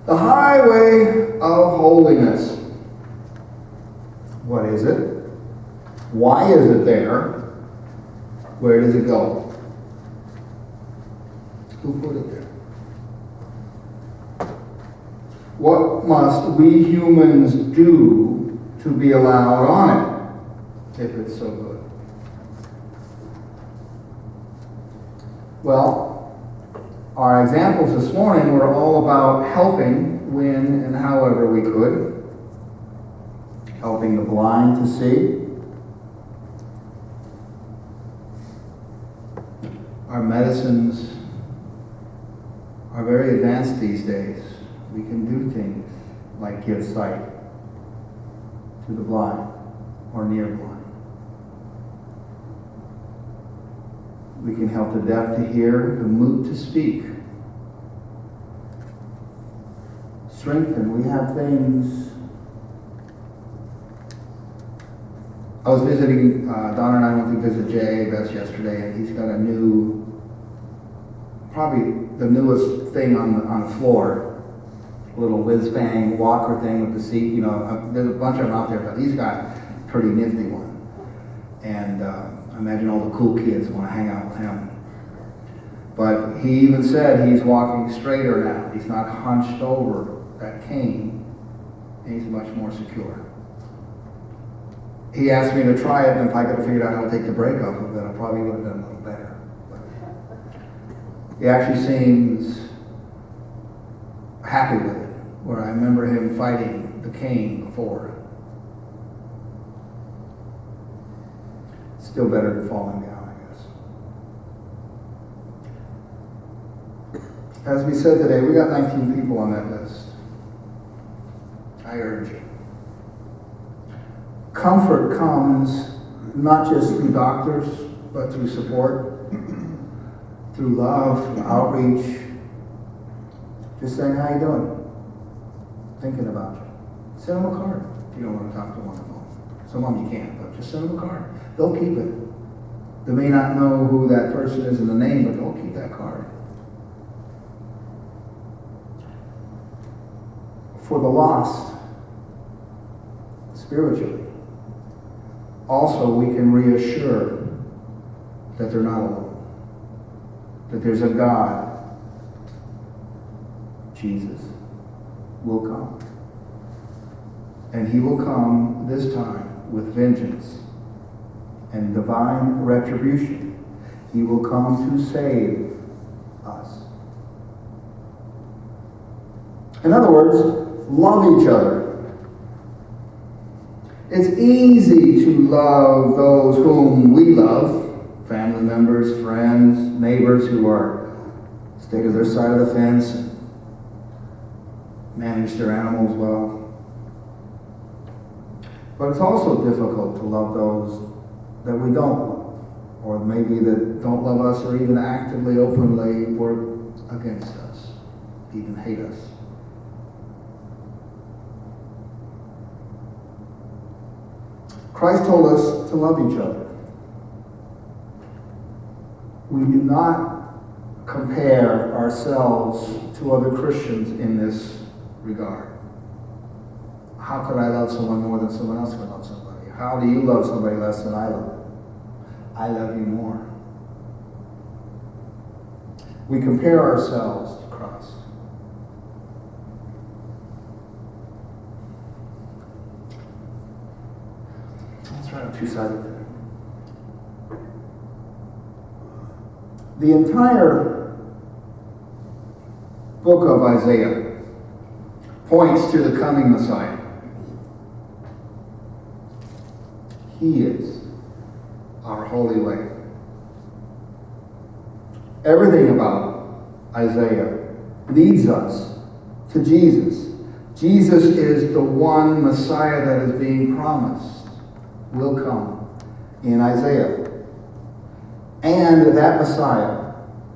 The highway of holiness. What is it? Why is it there? Where does it go? Who put it there? What must we humans do to be allowed on it, if it's so good? Well, our examples this morning were all about helping when and however we could. Helping the blind to see. Our medicines are very advanced these days. We can do things like give sight to the blind or near blind. We can help the deaf to hear, the mute to speak. Strengthen. We have things. I was visiting, Donna and I went to visit Jay Best yesterday, and he's got a new, probably the newest thing on the floor, a little whiz-bang walker thing with the seat. You know, there's a bunch of them out there, but he's got a pretty nifty one. And I imagine all the cool kids want to hang out with him. But he even said he's walking straighter now. He's not hunched over that cane, and he's much more secure. He asked me to try it, and if I could have figured out how to take the brake off of it, I probably would have done a little better. But he actually seems happy with it, where I remember him fighting the cane before. Still better than falling down, I guess. As we said today, we got 19 people on that list. I urge you. Comfort comes not just through doctors, but through support, through love, through outreach. Just saying, how you doing? Thinking about you. Send them a card if you don't want to talk to them on the phone. Some of them you can't, but just send them a card. They'll keep it. They may not know who that person is in the name, but they'll keep that card. For the lost, spiritually, also we can reassure that they're not alone. That there's a God, Jesus, will come. And he will come this time with vengeance and divine retribution. He will come to save us. In other words, love each other. It's easy to love those whom we love, family members, friends, neighbors who stay to their side of the fence and manage their animals well. But it's also difficult to love those that we don't love, or maybe that don't love us or even actively, openly work against us, even hate us. Christ told us to love each other. We do not compare ourselves to other Christians in this regard. How could I love someone more than someone else would love somebody? How do you love somebody less than I love them? I love you more. We compare ourselves to Christ. Let's try a two-sided thing. The entire book of Isaiah points to the coming Messiah. He is our holy way. Everything about Isaiah leads us to Jesus. Jesus is the one Messiah that is being promised will come in Isaiah. And that Messiah,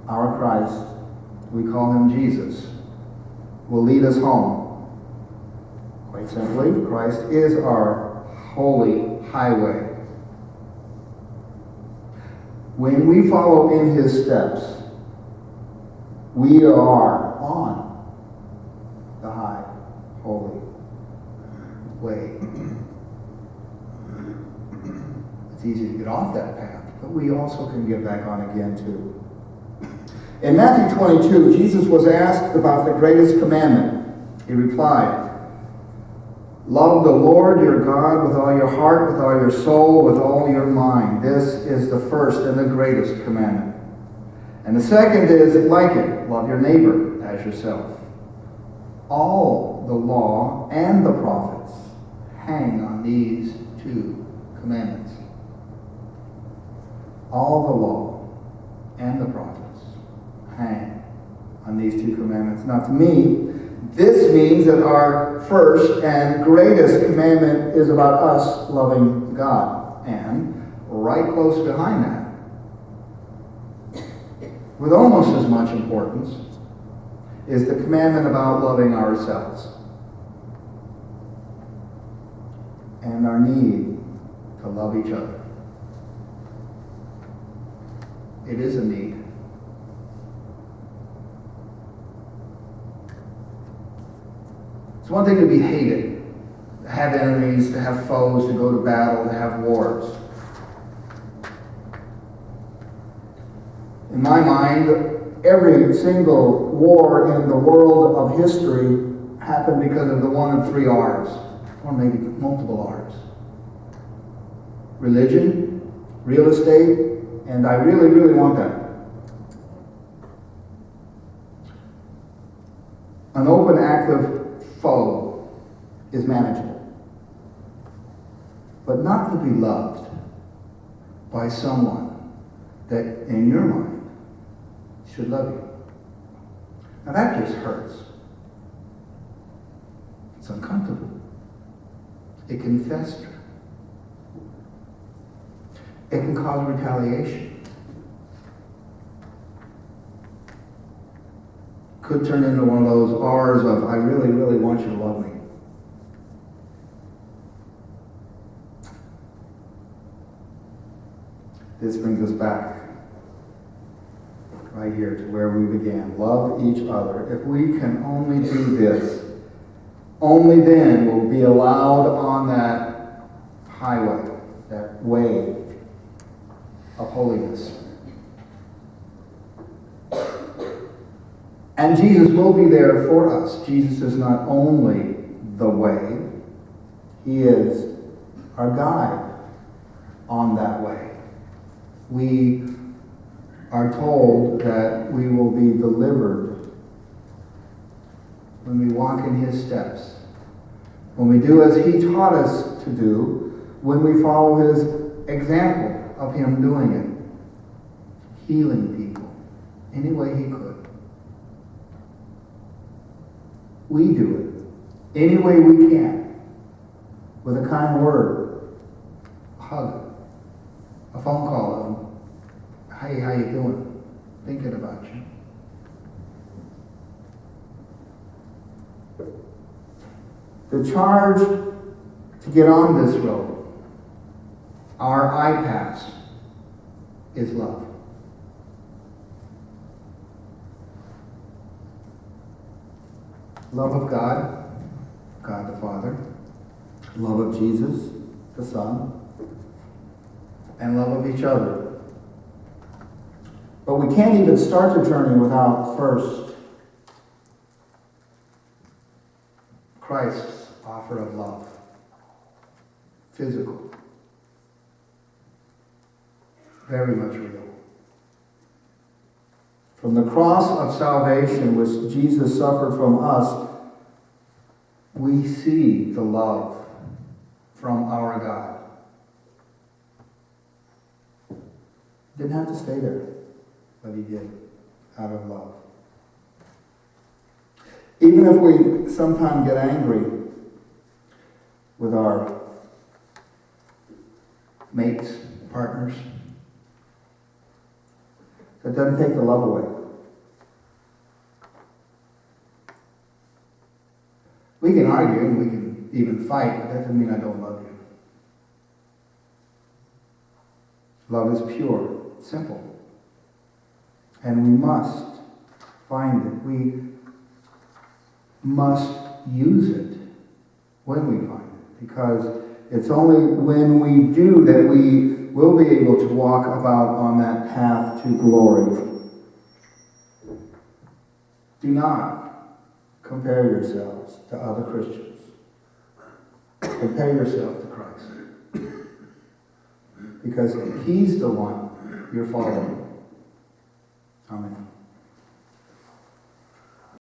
our Christ, we call him Jesus, will lead us home. Quite simply, Christ is our holy highway. When we follow in his steps, we are on the highway. we also can get back on again too. In Matthew 22, Jesus was asked about the greatest commandment. He replied, "Love the Lord your God with all your heart, with all your soul, with all your mind. This is the first and the greatest commandment. And the second is like it, love your neighbor as yourself. All the law and the prophets hang on these two commandments." All the law and the prophets hang on these two commandments. Now to me, this means that our first and greatest commandment is about us loving God. And right close behind that, with almost as much importance, is the commandment about loving ourselves and our need to love each other. It is a need. It's one thing to be hated, to have enemies, to have foes, to go to battle, to have wars. In my mind, every single war in the world of history happened because of the one of three R's, or maybe multiple R's. Religion, real estate, and I really, really want that. An open, active foe is manageable, but not to be loved by someone that, in your mind, should love you. Now that just hurts. It's uncomfortable. It can fester. It can cause retaliation. Could turn into one of those R's of, I really, really want you to love me. This brings us back right here to where we began. Love each other. If we can only do this, only then will we be allowed on that highway, that way of holiness. And Jesus will be there for us. Jesus is not only the way, he is our guide on that way. We are told that we will be delivered when we walk in his steps, when we do as he taught us to do, when we follow his example of him doing it, healing people any way he could. We do it any way we can, with a kind word, a hug, a phone call, hey, how you doing? Thinking about you. The charge to get on this road, our I-pass, is love. Love of God, God the Father, love of Jesus, the Son, and love of each other. But we can't even start the journey without first Christ's offer of love. Physical. Very much real. From the cross of salvation which Jesus suffered from us, we see the love from our God. Didn't have to stay there, but he did, out of love. Even if we sometimes get angry with our mates, partners, that doesn't take the love away. We can argue and we can even fight, but that doesn't mean I don't love you. Love is pure, simple. And we must find it. We must use it when we find it, because It's only when we do that we will be able to walk about on that path to glory. Do not compare yourselves to other Christians. Compare yourself to Christ. Because He's the one you're following. Amen.